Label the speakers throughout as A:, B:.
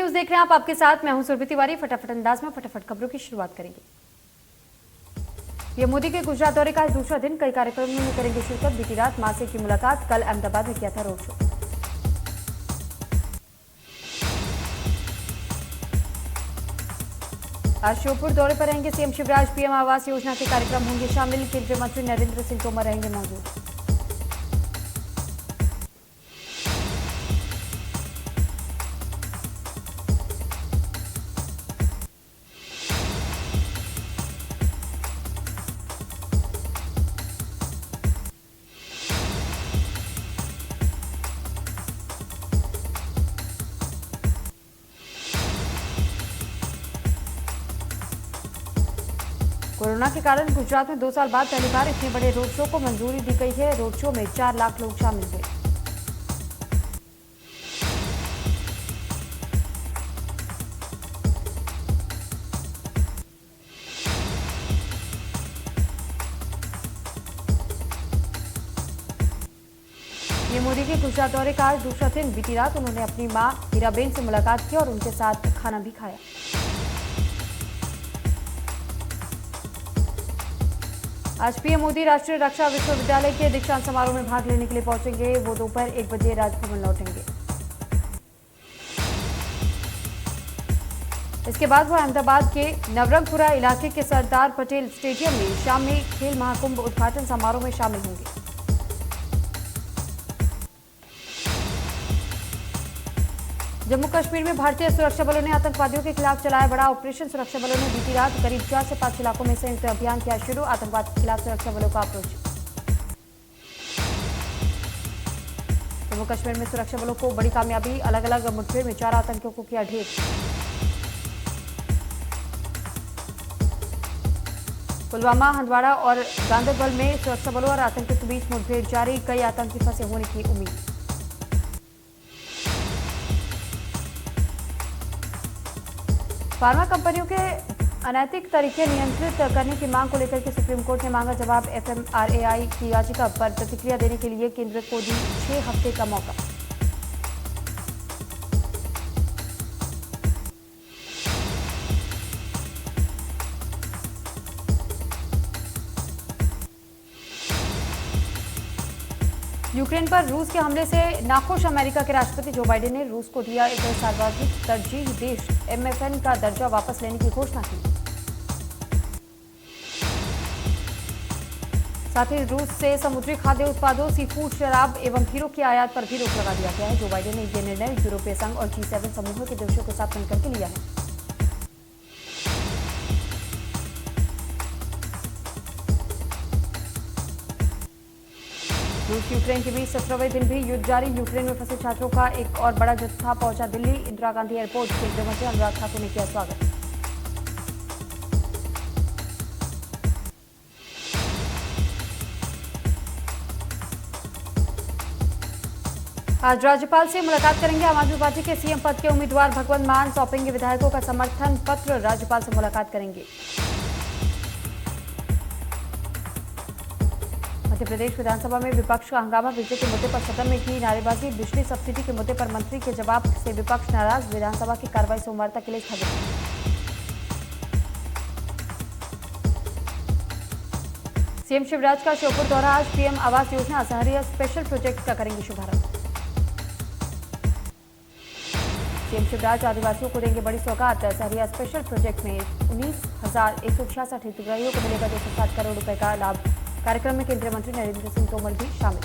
A: News देख रहे हैं आप, आपके साथ मैं हूं सुरभि तिवारी। फटाफट अंदाज में फटाफट खबरों की शुरुआत करेंगे। पीएम मोदी के गुजरात दौरे का दूसरा दिन, कई कार्यक्रमों में करेंगे शिरकत। बीती रात मां से की मुलाकात, कल अहमदाबाद में किया था रोड शो। आज श्योपुर दौरे पर रहेंगे सीएम शिवराज। पीएम आवास योजना के कार्यक्रम होंगे शामिल। केंद्रीय मंत्री नरेंद्र सिंह तोमर रहेंगे मौजूद। कोरोना के कारण गुजरात में 2 साल बाद पहली बार इतने बड़े रोड शो को मंजूरी दी गई है। रोड शो में 4 लाख लोग शामिल हुए। पीएम मोदी के गुजरात दौरे का आज दूसरा दिन। बीती रात उन्होंने अपनी मां हीराबेन से मुलाकात की और उनके साथ खाना भी खाया। आज पीएम मोदी राष्ट्रीय रक्षा विश्वविद्यालय के दीक्षांत समारोह में भाग लेने के लिए पहुंचेंगे। वो दोपहर 1 बजे राजभवन लौटेंगे। इसके बाद वो अहमदाबाद के नवरंगपुरा इलाके के सरदार पटेल स्टेडियम में शाम में खेल महाकुंभ उद्घाटन समारोह में शामिल होंगे। जम्मू कश्मीर में भारतीय सुरक्षा बलों ने आतंकवादियों के खिलाफ चलाया बड़ा ऑपरेशन। सुरक्षा बलों ने बीती रात करीब 4 से 5 इलाकों में संयुक्त अभियान किया शुरू। आतंकवाद के खिलाफ सुरक्षा बलों का अप्रोच। जम्मू कश्मीर में सुरक्षा बलों को बड़ी कामयाबी, अलग अलग मुठभेड़ में 4 आतंकियों को किया ढेर। पुलवामा, हंदवाड़ा और गांदरबल में सुरक्षा बलों और आतंकियों के बीच मुठभेड़ जारी। कई आतंकी फंसे होने की उम्मीद। फार्मा कंपनियों के अनैतिक तरीके नियंत्रित करने की मांग को लेकर के सुप्रीम कोर्ट ने मांगा जवाब। एफएमआरएआई की याचिका पर प्रतिक्रिया देने के लिए केंद्र को दी 6 हफ्ते का मौका। यूक्रेन पर रूस के हमले से नाखुश अमेरिका के राष्ट्रपति जो बाइडेन ने रूस को दिया एक सार्वजनिक तरजीह देश एमएफएन का दर्जा वापस लेने की घोषणा की। साथ ही रूस से समुद्री खाद्य उत्पादों, सी फूड, शराब एवं हीरो की आयात पर भी रोक लगा दिया गया है। जो बाइडेन ने यह निर्णय यूरोपीय संघ और G7 समूह के देशों के साथ मिलकर के लिया है। रूस यूक्रेन के बीच 17वें दिन भी युद्ध जारी। यूक्रेन में फंसे छात्रों का एक और बड़ा जत्था पहुंचा दिल्ली। इंदिरा गांधी एयरपोर्ट। केंद्रीय मंत्री अनुराग ठाकुर ने किया स्वागत। आज राज्यपाल से मुलाकात करेंगे आम आदमी पार्टी के सीएम पद के उम्मीदवार भगवंत मान। सौंपेंगे विधायकों का समर्थन पत्र। राज्यपाल से मुलाकात करेंगे। मध्य प्रदेश विधानसभा में विपक्ष का हंगामा। बिजली के मुद्दे पर सदन में की नारेबाजी। बिजली सब्सिडी के मुद्दे पर मंत्री के जवाब से विपक्ष नाराज। विधानसभा की कार्रवाई सोमवार तक के लिए स्थगित। सीएम शिवराज का श्योपुर दौरा। आज PM Awas Yojana Sahariya special project का करेंगे शुभारंभ। सीएम शिवराज आदिवासियों को देंगे बड़ी सौगात। सहरिया स्पेशल प्रोजेक्ट में 19,166 हितग्राहियों को मिलेगा 260 करोड़ रुपए का लाभ। कार्यक्रम में केंद्रीय मंत्री नरेंद्र सिंह तोमर भी शामिल।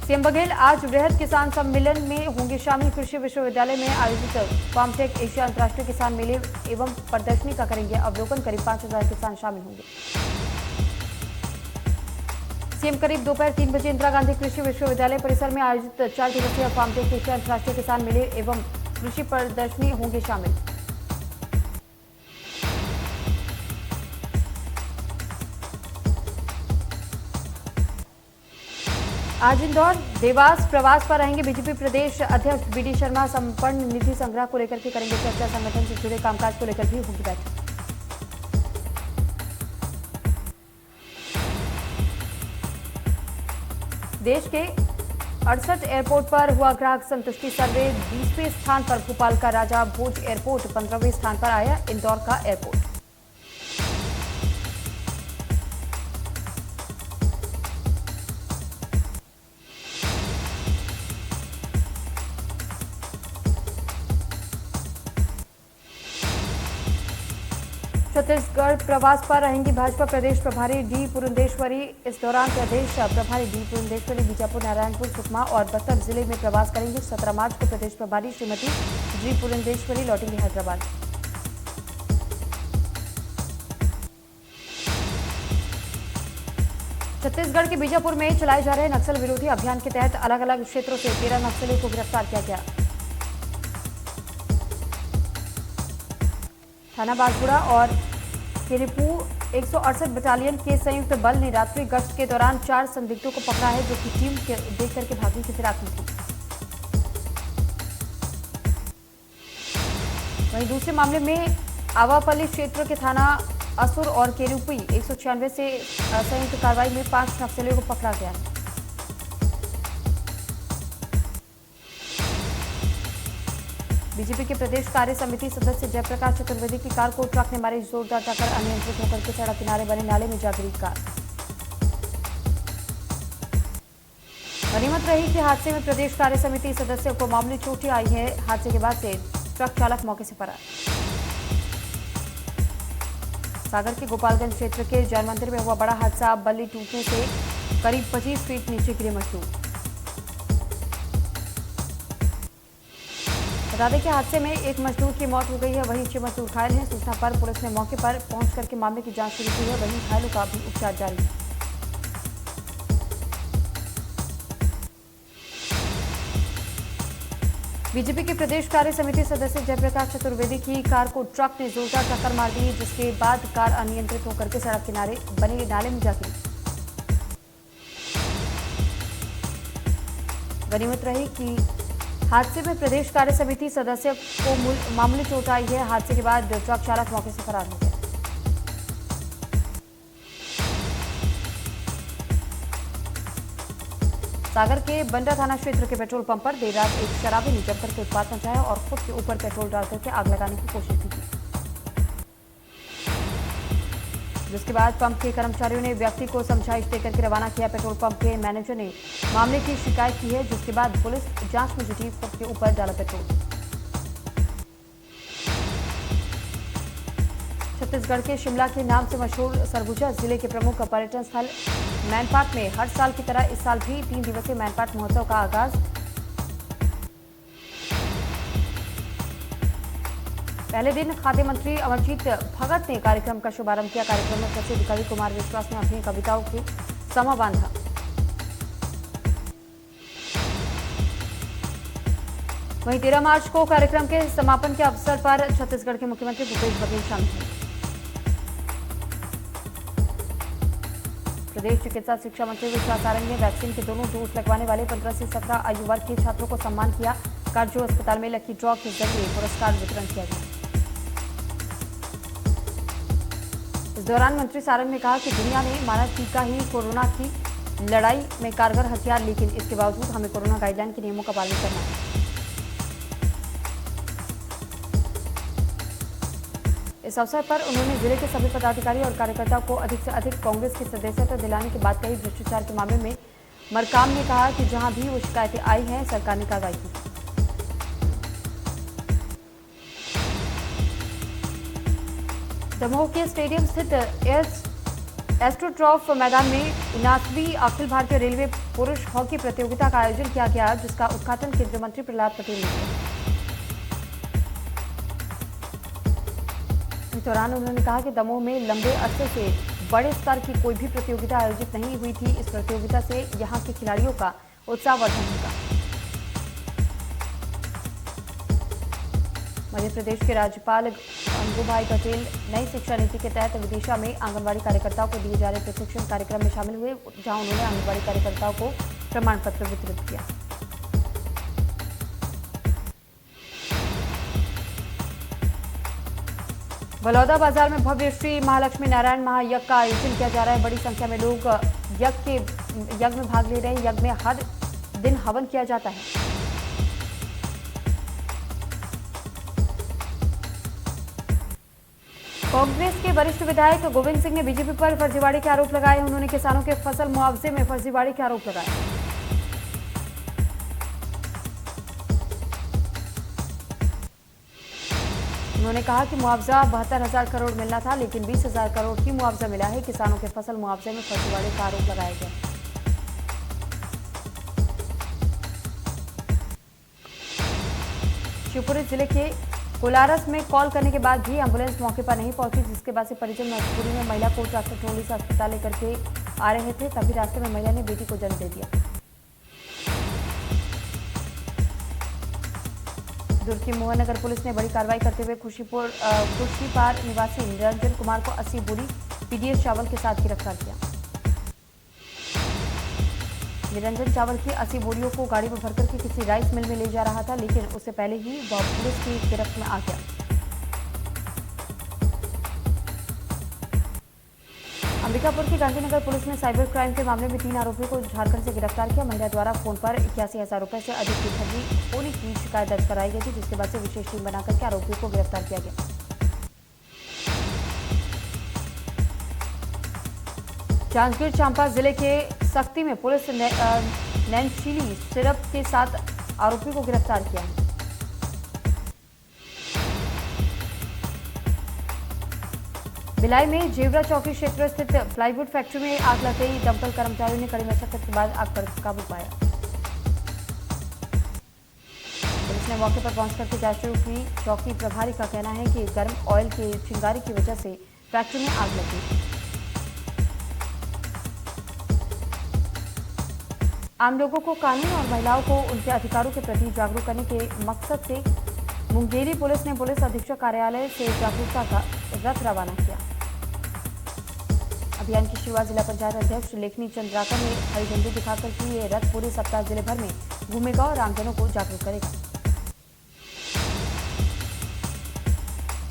A: सीएम बघेल आज वृहद किसान सम्मेलन में होंगे शामिल। कृषि विश्वविद्यालय में आयोजित फार्मटेक एशिया अंतर्राष्ट्रीय किसान मेले एवं प्रदर्शनी का करेंगे अवलोकन। करीब 5,000 किसान शामिल होंगे। सीएम करीब दोपहर 3 बजे इंदिरा गांधी कृषि विश्वविद्यालय परिसर में आयोजित 4 दिवसीय फार्मटेक एशिया अंतर्राष्ट्रीय किसान मेले एवं कृषि प्रदर्शनी होंगे शामिल। आज इंदौर देवास प्रवास पर रहेंगे बीजेपी प्रदेश अध्यक्ष बीडी शर्मा। संपन्न निधि संग्रह को लेकर के करेंगे चर्चा। संगठन से जुड़े कामकाज को लेकर भी होगी बैठक। देश के 68 एयरपोर्ट पर हुआ ग्राहक संतुष्टि सर्वे। 20वें स्थान पर भोपाल का राजा भोज एयरपोर्ट, 15वें स्थान पर आया इंदौर का एयरपोर्ट। छत्तीसगढ़ प्रवास पर रहेंगी भाजपा प्रदेश प्रभारी डी पुरंदेश्वरी। इस दौरान प्रदेश प्रभारी डी पुरंदेश्वरी बीजापुर, नारायणपुर, सुकमा और बस्तर जिले में प्रवास करेंगे। 17 मार्च को प्रदेश प्रभारी श्रीमती डी पुरंदेश्वरी लौटेंगे हैदराबाद। छत्तीसगढ़ के बीजापुर में चलाए जा रहे नक्सल विरोधी अभियान के तहत अलग अलग क्षेत्रों से 13 नक्सलियों को गिरफ्तार किया गया। थाना बागपुरा और किरिपू 168 बटालियन के संयुक्त बल ने रात्रि गश्त के दौरान 4 संदिग्धों को पकड़ा है, जो कि टीम के देख करके भागने की फिराक में थी। वहीं दूसरे मामले में आवापल्ली क्षेत्र के थाना असुर और केरूपी 196 से संयुक्त कार्रवाई में 5 नक्सलियों को पकड़ा गया है। बीजेपी के प्रदेश कार्य समिति सदस्य जयप्रकाश चतुर्वेदी की कार को ट्रक ने मारी जोरदार टक्कर। अनियंत्रित होकर के सड़क किनारे बने नाले में जा गिरी कार। गनीमत रही कि हादसे में प्रदेश कार्य समिति सदस्य को मामूली चोटें आई है। हादसे के बाद से ट्रक चालक मौके से फरार। सागर के गोपालगंज क्षेत्र के जैन मंदिर में हुआ बड़ा हादसा। बल्ली टूटने से करीब 25 फीट नीचे गिरे मजदूर। बता दें कि हादसे में एक मजदूर की मौत हो गई है, वहीं 6 मजदूर घायल हैं। सूचना पर पुलिस ने मौके पर पहुंच करके मामले की जांच शुरू की है, वहीं घायलों का भी उपचार जारी है। बीजेपी के प्रदेश कार्य समिति सदस्य जयप्रकाश चतुर्वेदी की कार को ट्रक ने जोरदार टक्कर मार दी, जिसके बाद कार अनियंत्रित होकर के सड़क किनारे बने नाले में जा गिरी। गनीमत रही कि हादसे में प्रदेश कार्य समिति सदस्य को मामूली चोट आई है। हादसे के बाद ट्रक चालक मौके से फरार हो गया। सागर के बंडा थाना क्षेत्र के पेट्रोल पंप पर देर रात एक शराबी ने जमकर के उत्पात मचाया और खुद के ऊपर पेट्रोल डाल करके आग लगाने की कोशिश की, जिसके बाद पंप के कर्मचारियों ने व्यक्ति को समझाइश देकर के रवाना किया। पेट्रोल पंप के मैनेजर ने मामले की शिकायत की है, जिसके बाद पुलिस जांच में जुटी, खुद के ऊपर डाला पेट्रोल। छत्तीसगढ़ के शिमला के नाम से मशहूर सरगुजा जिले के प्रमुख पर्यटन स्थल मैनपाट में हर साल की तरह इस साल भी 3 दिवसीय मैनपाट महोत्सव का आगाज। पहले दिन खाद्य मंत्री अमरजीत भगत ने कार्यक्रम का शुभारंभ किया। कार्यक्रम में प्रसिद्ध कवि कुमार विश्वास ने अपनी कविताओं की समा बांधा। वहीं 13 मार्च को कार्यक्रम के समापन के अवसर पर छत्तीसगढ़ के मुख्यमंत्री भूपेश बघेल शामिल हुए। प्रदेश चिकित्सा शिक्षा मंत्री विश्वास सारंग ने वैक्सीन के दोनों डोज लगवाने वाले 15 से 17 आयु वर्ग के छात्रों को सम्मान किया। काजू अस्पताल में लकी ड्रॉ के जरिए पुरस्कार वितरण किया गया। इस दौरान मंत्री सारंग ने कहा कि दुनिया में मानव टीका ही कोरोना की लड़ाई में कारगर हथियार, लेकिन इसके बावजूद हमें कोरोना गाइडलाइन के नियमों का पालन करना है। इस अवसर पर उन्होंने जिले के सभी पदाधिकारी और कार्यकर्ताओं को अधिक से अधिक कांग्रेस की सदस्यता दिलाने की बात कही। भ्रष्टाचार के मामले में मरकाम ने कहा कि जहां भी वो शिकायतें आई हैं, सरकार ने कार्रवाई की। दमोह के स्टेडियम स्थित एस्ट्रोट्रॉफ मैदान में 79वीं अखिल भारतीय रेलवे पुरुष हॉकी प्रतियोगिता का आयोजन किया गया, जिसका उद्घाटन केंद्रीय मंत्री प्रहलाद पटेल ने किया। इस दौरान उन्होंने कहा कि दमोह में लंबे अरसे से बड़े स्तर की कोई भी प्रतियोगिता आयोजित नहीं हुई थी। इस प्रतियोगिता से यहां के खिलाड़ियों का उत्साहवर्धन होगा। मध्य प्रदेश के राज्यपाल गंगूभाई पटेल नई शिक्षा नीति के तहत विदिशा में आंगनबाड़ी कार्यकर्ताओं को दिए जा रहे प्रशिक्षण कार्यक्रम में शामिल हुए, जहां उन्होंने आंगनबाड़ी कार्यकर्ताओं को प्रमाण पत्र वितरित किया। बलौदा बाजार में भव्य श्री महालक्ष्मी नारायण महायज्ञ का आयोजन किया जा रहा है। बड़ी संख्या में लोग यज्ञ में भाग ले रहे हैं। यज्ञ में हर दिन हवन किया जाता है। कांग्रेस के वरिष्ठ विधायक गोविंद सिंह ने बीजेपी पर फर्जीवाड़े के आरोप लगाए। उन्होंने किसानों के फसल मुआवजे में फर्जीवाड़े के आरोप लगाए। उन्होंने कहा कि मुआवजा 72,000 करोड़ मिलना था, लेकिन 20,000 करोड़ ही मुआवजा मिला है। किसानों के फसल मुआवजे में फर्जीवाड़े का आरोप लगाया गया। शिवपुरी जिले के कोलारस में कॉल करने के बाद भी एम्बुलेंस मौके पर नहीं पहुंची, जिसके बाद से परिजन मजबूरी में महिला को ट्रैक्टर ट्रॉली से अस्पताल लेकर के आ रहे थे। तभी रास्ते में महिला ने बेटी को जन्म दे दिया। दुर्ग की मोहननगर पुलिस ने बड़ी कार्रवाई करते हुए खुर्शीपार निवासी निरंजन कुमार को 80 बोरी पीडीएस चावल के साथ गिरफ्तार किया। निरंजन चावल की 80 बोरियों को गाड़ी में भरकर के किसी राइस मिल में ले जा रहा था, लेकिन उससे पहले ही वह पुलिस की गिरफ्त में आ गया। अंबिकापुर की गांधीनगर पुलिस ने साइबर क्राइम के मामले में 3 आरोपियों को झारखंड से गिरफ्तार किया। महिला द्वारा फोन पर 81,000 रुपए से अधिक की ठगी होने की शिकायत दर्ज कराई गई थी, जिसके बाद से विशेष टीम बनाकर के आरोपियों को गिरफ्तार किया गया। जांजगीर चांपा जिले के सक्ती में पुलिस ने नैनशीली सिरप के साथ आरोपी को गिरफ्तार किया है। भिलाई में जेवरा चौकी क्षेत्र स्थित प्लाईवुड फैक्ट्री में आग लग गई। दमकल कर्मचारियों ने कड़ी मशक्कत के बाद आग पर काबू पाया। पुलिस ने मौके पर पहुंचकर के जांच शुरू की। चौकी प्रभारी का कहना है कि गर्म ऑयल के चिंगारी की वजह से फैक्ट्री में आग लगी। आम लोगों को कानून और महिलाओं को उनके अधिकारों के प्रति जागरूक करने के मकसद से मुंगेरी पुलिस ने पुलिस अधीक्षक कार्यालय से जागरूकता का रथ रवाना किया। अभियान की शुरुआत जिला पंचायत अध्यक्ष लेखनी चंद्राकर ने हरी झंडी दिखाकर की। ये रथ पूरे सप्ताह जिले भर में घूमेगा और आमजनों को जागरूक करेगा।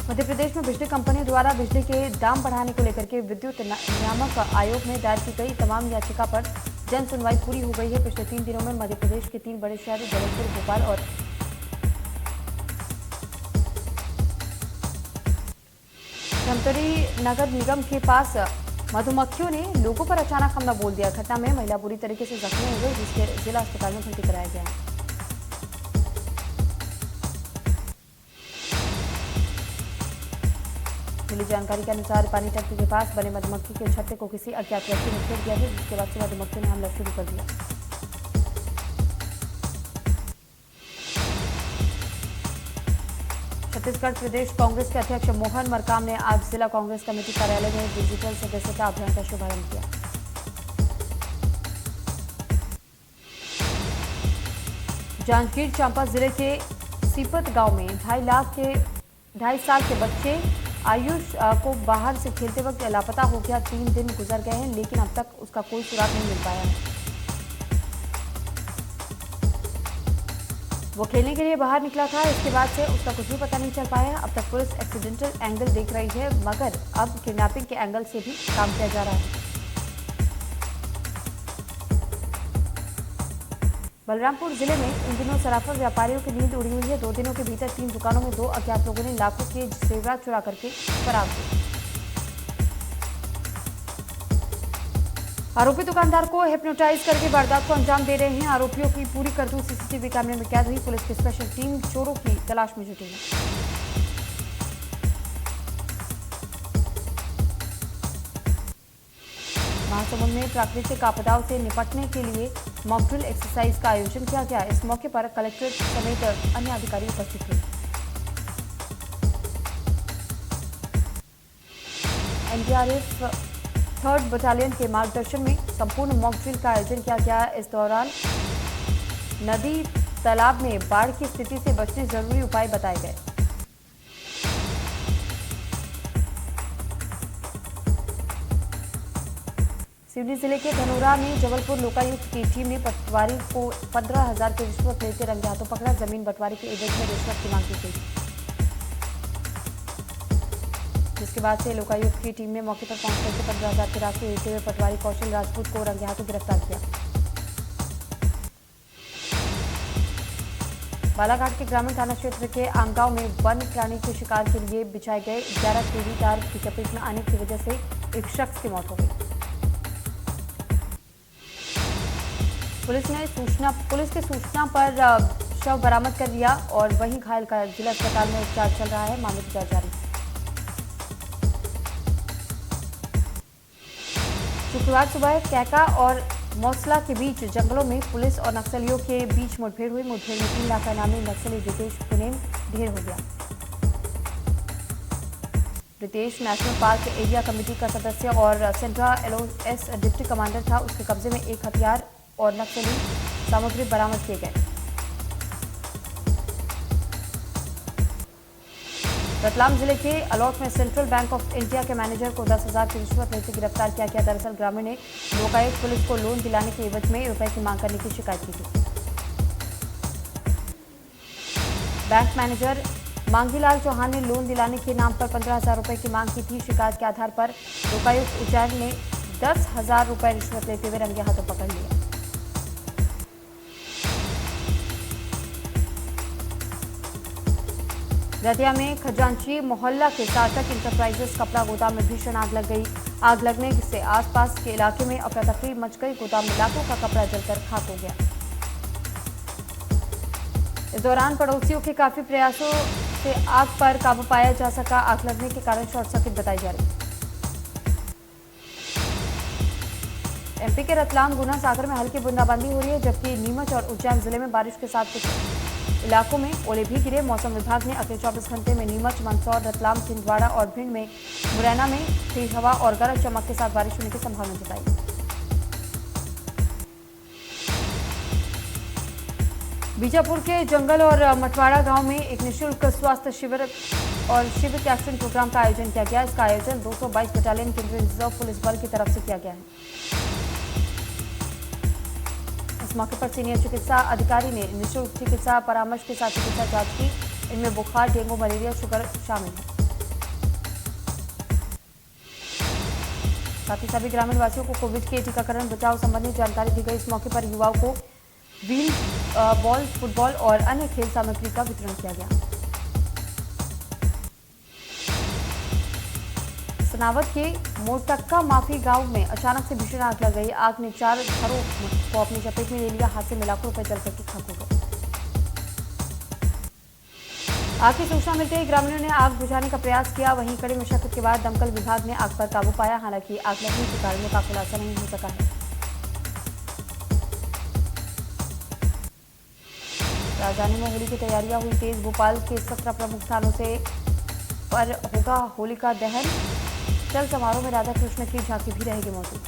A: मध्य प्रदेश में बिजली कंपनी द्वारा बिजली के दाम बढ़ाने को लेकर के विद्युत नियामक आयोग में दायर की गई तमाम याचिका पर जन सुनवाई पूरी हो गई है। पिछले 3 दिनों में मध्य प्रदेश के 3 बड़े शहर जबलपुर, भोपाल और धमतरी नगर निगम के पास मधुमक्खियों ने लोगों पर अचानक हमला बोल दिया। घटना में महिला बुरी तरीके से जख्मी हो गई, जिसके जिला अस्पताल में भर्ती कराया गया है। मिली जानकारी के अनुसार पानी टंकी के पास बने मधुमक्खी के छत्ते को किसी अज्ञात व्यक्ति ने छेड़ दिया था, जिसके बाद से मधुमक्खी ने हमला शुरू कर दिया। छत्तीसगढ़ प्रदेश कांग्रेस के अध्यक्ष मोहन मरकाम ने आज जिला कांग्रेस कमेटी कार्यालय में डिजिटल सदस्यता अभियान का शुभारंभ किया। जांजगीर चांपा जिले के सीपत गांव में 2.5 साल के बच्चे आयुष को बाहर से खेलते वक्त लापता हो गया। 3 दिन गुजर गए हैं, लेकिन अब तक उसका कोई सुराग नहीं मिल पाया है। वो खेलने के लिए बाहर निकला था, इसके बाद से उसका कुछ भी पता नहीं चल पाया। अब तक पुलिस एक्सीडेंटल एंगल देख रही है, मगर अब किडनैपिंग के एंगल से भी काम किया जा रहा है। बलरामपुर जिले में इन दिनों सराफा व्यापारियों की नींद उड़ी हुई है। 2 दिनों के भीतर 3 दुकानों में 2 अज्ञात लोगों ने लाखों के जेवरात चुरा करके फरार हुए। आरोपी दुकानदार को हिप्नोटाइज करके वारदात को अंजाम दे रहे हैं। आरोपियों की पूरी करतूत सीसीटीवी कैमरे में कैद हुई। पुलिस की स्पेशल टीम चोरों की तलाश में जुटी है। महासमुंद में प्राकृतिक आपदाओं से निपटने के लिए मॉक ड्रिल एक्सरसाइज का आयोजन किया गया। इस मौके पर कलेक्टर समेत अन्य अधिकारी उपस्थित थे। एनडीआरएफ 3rd बटालियन के मार्गदर्शन में संपूर्ण मॉक ड्रिल का आयोजन किया गया। इस दौरान नदी तालाब में बाढ़ की स्थिति से बचने जरूरी उपाय बताए गए। सिवनी जिले के धनोरा में जबलपुर लोकायुक्त की टीम ने पटवारी को 15,000 की रिश्वत लेते रंगे हाथों पकड़ा। जमीन बंटवारे के एवज में रिश्वत की मांग की गई, जिसके बाद से लोकायुक्त की टीम ने मौके पर पहुंचकर के 15,000 की राशि लेते हुए पटवारी कौशल राजपूत को रंगे हाथों गिरफ्तार किया। बालाघाट के ग्रामीण थाना क्षेत्र के आमगांव में वन्य प्राणी के शिकार के लिए बिछाए गए 11 केवी तार की चपेट में आने की वजह से एक शख्स की मौत हो गई। पुलिस की सूचना पर शव बरामद कर लिया और वहीं घायल का जिला अस्पताल में उपचार चल रहा है। मामले की जांच जारी। शुक्रवार सुबह कैका और मौसला के बीच जंगलों में पुलिस और नक्सलियों के बीच मुठभेड़ हुई। मुठभेड़ में 3 लाख इनामी नक्सली रितेश पुनेम ढेर हो गया। Ritesh national park area committee का सदस्य और सेंट्रल एलओएस डिप्टी कमांडर था। उसके कब्जे में एक हथियार और नक्सली सामग्री बरामद किए गए। रतलाम जिले के अलौट में सेंट्रल बैंक ऑफ इंडिया के मैनेजर को 10,000 की रिश्वत लेते गिरफ्तार किया गया। दरअसल ग्रामीण ने लोकायुक्त पुलिस को लोन दिलाने के एवज में रुपए की मांग करने की शिकायत की थी। बैंक मैनेजर मांगीलाल चौहान ने लोन दिलाने के नाम पर 15,000 रुपए की मांग की थी। शिकायत के आधार पर लोकायुक्त उज्जैन ने 10,000 रुपए रिश्वत लेते हुए रंगे हाथों पकड़ लिया। दतिया में खजांची मोहल्ला के सार्थक इंटरप्राइजेस कपड़ा गोदाम में भीषण आग लग गई। आग लगने से आसपास के इलाके में अफरा तफरी मच गई। गोदाम में लाखों का कपड़ा जलकर खाक हो गया। इस दौरान पड़ोसियों के काफी प्रयासों से आग पर काबू पाया जा सका। आग लगने के कारण शॉर्ट सर्किट बताई जा रही। एमपी के रतलाम, गुना, सागर में हल्की बूंदाबांदी हो रही है, जबकि नीमच और उज्जैन जिले में बारिश के साथ कुछ इलाकों में ओले भी गिरे। मौसम विभाग ने अगले 24 घंटे में नीमच, मंदसौर, रतलाम, छिंदवाड़ा और भिंड में, मुरैना में तेज हवा और गरज चमक के साथ बारिश होने की संभावना जताई। बीजापुर के जंगल और मटवाड़ा गांव में एक निःशुल्क स्वास्थ्य शिविर और शिविर कैप्शन प्रोग्राम का आयोजन किया गया। इसका आयोजन 222 बटालियन केंद्रीय रिजर्व पुलिस बल की तरफ से किया गया है। इस मौके पर सीनियर चिकित्सा अधिकारी ने निःशुल्क चिकित्सा परामर्श के साथ चिकित्सा जांच की। इनमें बुखार, डेंगू, मलेरिया, शुगर शामिल है। साथ ही सभी ग्रामीण वासियों को कोविड के टीकाकरण बचाव संबंधी जानकारी दी गई। इस मौके पर युवाओं को व्हील बॉल, फुटबॉल और अन्य खेल सामग्री का वितरण किया गया। सनावद के मोटक्का माफी गांव में अचानक से भीषण आग लग गई। आग ने 4 घरों को अपनी चपेट में ले लिया। हादसे में लाखों रुपए जलकर के खाक हो गए। आग की सूचना मिलते ही ग्रामीणों ने आग बुझाने का प्रयास किया। वहीं कड़ी मशक्कत के बाद दमकल विभाग ने आग पर काबू पाया। हालांकि आग लगने के कारणों का खुलासा नहीं हो सका है। राजधानी में होली की तैयारियां हुई तेज। भोपाल के 17 प्रमुख स्थानों से पर होगा होलिका दहन। चल समारोह में राधा कृष्ण की झांकी भी रहेगी मौजूद।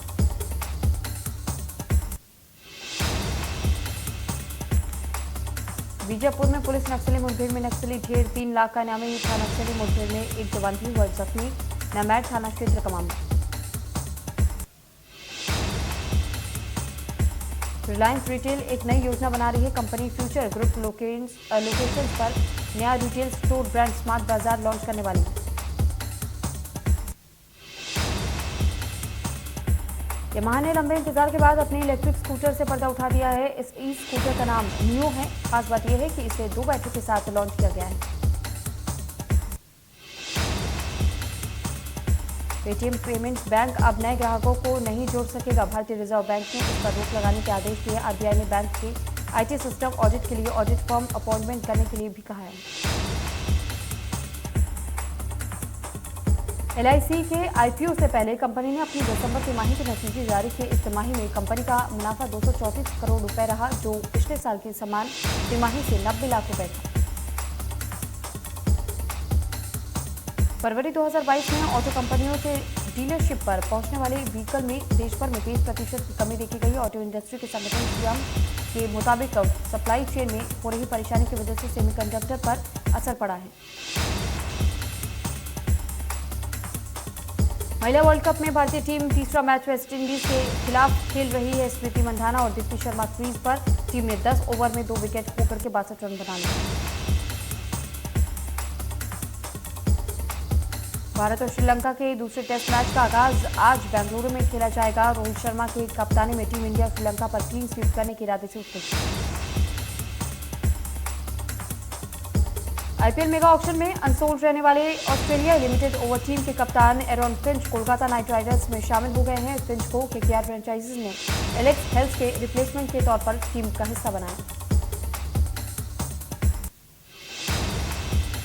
A: बीजापुर में पुलिस नक्सली मुठभेड़ में नक्सली ढेर। 3 लाख का इनामी था। नक्सली मुठभेड़ में एक जवान भी हुआ जख्मी। नमैर थाना क्षेत्र का मामला। रिलायंस रिटेल एक नई योजना बना रही है। कंपनी फ्यूचर ग्रुप लोकेशंस पर नया रिटेल स्टोर ब्रांड स्मार्ट बाजार लॉन्च करने वाली है। यामाहा ने लंबे इंतजार के बाद अपने इलेक्ट्रिक स्कूटर से पर्दा उठा दिया है। इस ई स्कूटर का नाम नियो है। खास बात यह है कि इसे 2 बैटरी के साथ लॉन्च किया गया है। पेटीएम पेमेंट्स बैंक अब नए ग्राहकों को नहीं जोड़ सकेगा। भारतीय रिजर्व बैंक ने इस पर रोक लगाने के आदेश दिए। आरबीआई ने बैंक के आईटी सिस्टम ऑडिट के लिए ऑडिट फर्म अपॉइंटमेंट करने के लिए भी कहा है। एलआईसी के आईपीओ से पहले कंपनी ने अपनी दिसंबर तिमाही के नतीजे जारी किए। इस तिमाही में कंपनी का मुनाफा 234 करोड़ रुपए रहा, जो पिछले साल की समान तिमाही से 90 लाख रुपए था। फरवरी 2022 में ऑटो कंपनियों से डीलरशिप पर पहुंचने वाले व्हीकल में देश भर में 30% की कमी देखी गई। ऑटो इंडस्ट्री के संगठन सीएम के मुताबिक सप्लाई चेन में हो रही परेशानी की वजह से सेमीकंडक्टर पर असर पड़ा है। महिला वर्ल्ड कप में भारतीय टीम तीसरा मैच वेस्टइंडीज के खिलाफ खेल रही है। स्मृति मंधाना और दीप्ति शर्मा क्रीज पर। टीम ने 10 ओवर में 2 विकेट खोकर के 62 रन बना लिए। भारत और श्रीलंका के दूसरे टेस्ट मैच का आगाज आज बेंगलुरु में खेला जाएगा। रोहित शर्मा की कप्तानी में टीम इंडिया श्रीलंका पर क्लीन स्वीप करने के इरादे से उतरी। आईपीएल मेगा ऑक्शन में अनसोल्ड रहने वाले ऑस्ट्रेलिया लिमिटेड ओवर टीम के कप्तान Aaron Finch Kolkata night Riders में शामिल हो गए हैं। फिंच को केकेआर फ्रेंचाइजीज ने एलेक्स हेल्स के रिप्लेसमेंट के तौर पर टीम का हिस्सा बनाया।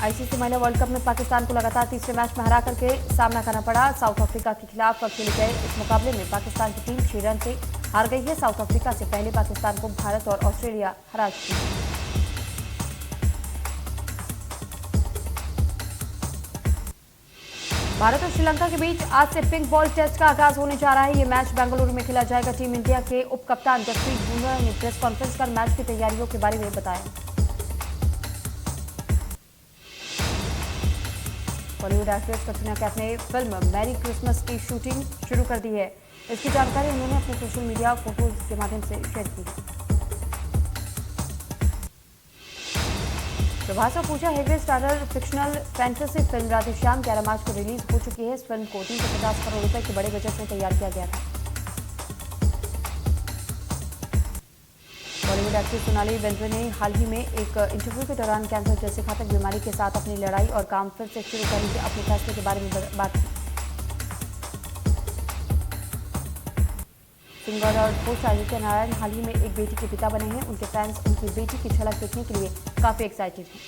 A: आईसीसी महिला वर्ल्ड कप में पाकिस्तान को लगातार तीसरे मैच में हरा करके सामना करना पड़ा। साउथ अफ्रीका के खिलाफ खेले गए इस मुकाबले में पाकिस्तान की टीम 6 रन से हार गई है। साउथ अफ्रीका से पहले पाकिस्तान को भारत और ऑस्ट्रेलिया हरा चुकी है। भारत और श्रीलंका के बीच आज से पिंक बॉल टेस्ट का आगाज होने जा रहा है। ये मैच बेंगलुरु में खेला जाएगा। टीम इंडिया के उप कप्तान जसप्रीत बुमराह ने प्रेस कॉन्फ्रेंस कर मैच की तैयारियों के बारे में बताया। बॉलीवुड एक्ट्रेस कटरीना कैफ ने फिल्म मैरी क्रिसमस की शूटिंग शुरू कर दी है। इसकी जानकारी उन्होंने अपने सोशल मीडिया फोटोज के माध्यम से शेयर की है। प्रभास और Pooja Hegde starrer fictional fantasy film Radheshyam 11 March को रिलीज हो चुकी है। इस फिल्म को 350 करोड़ रुपए के बड़े बजट में तैयार किया गया था। बॉलीवुड एक्ट्रेस सोनाली बेंद्रे ने हाल ही में एक इंटरव्यू के दौरान कैंसर जैसी घातक बीमारी के साथ अपनी लड़ाई और काम फिर से शुरू करने के अपने फैसले के बारे में बात की। सिंगर और होस्ट आदित्य नारायण हाल ही में एक बेटी के पिता बने हैं। उनके फैंस उनकी बेटी की झलक देखने के लिए काफी एक्साइटेड हैं।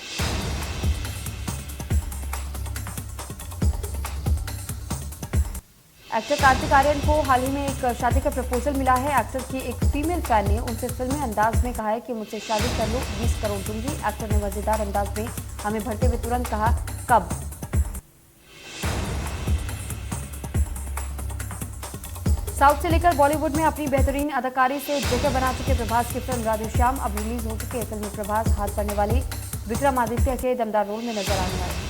A: एक्टर कार्तिक आर्यन को हाल ही में एक शादी का प्रपोजल मिला है। एक्टर की एक फीमेल फैन ने उनसे फिल्मी अंदाज में कहा है कि मुझसे शादी कर लो, 20 करोड़ दूंगी। एक्टर ने मजेदार अंदाज में हमें भरते हुए तुरंत कहा, कब? साउथ से लेकर बॉलीवुड में अपनी बेहतरीन अदाकारी से जगह बना चुके प्रभास की फिल्म राधेश्याम अब रिलीज हो चुकी है। फिल्म में प्रभास हाथ पड़ने वाली विक्रमादित्य के दमदार रोल में नजर आने वाले हैं।